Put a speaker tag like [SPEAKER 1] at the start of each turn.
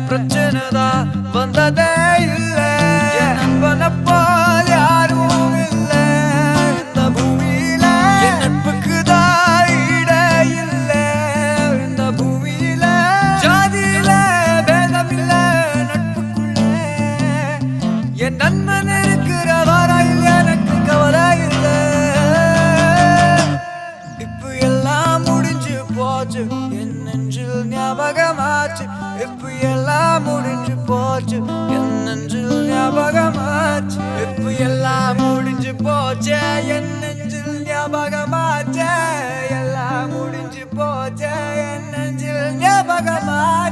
[SPEAKER 1] பிரச்சனை தான் வந்ததே இல்ல. என் நண்பனை போல் யாரும் இல்ல இந்த பூமியில. என் நட்புக்கு தான் ஈடே இல்ல இந்த பூமியில. ஜாதியில பேதம் இல்ல நட்புக்குள்ள. என் நண்பன் இருக்கிற வரையில் எனக்கு கவலை இல்ல. இப்ப எல்லாம் முடிஞ்சு போச்சு என் நெஞ்சில் ஞாபகமாச்சு. இப்ப எல்லாம் முடிஞ்சு போச்சு என் நெஞ்சில் ஞாபகமாச்சு. இப்ப எல்லாம் முடிஞ்சு போச்சு என் நெஞ்சில் ஞாபகமாச்சு. எல்லாம் முடிஞ்சு போச்சு என் நெஞ்சில் ஞாபகமாச்சு.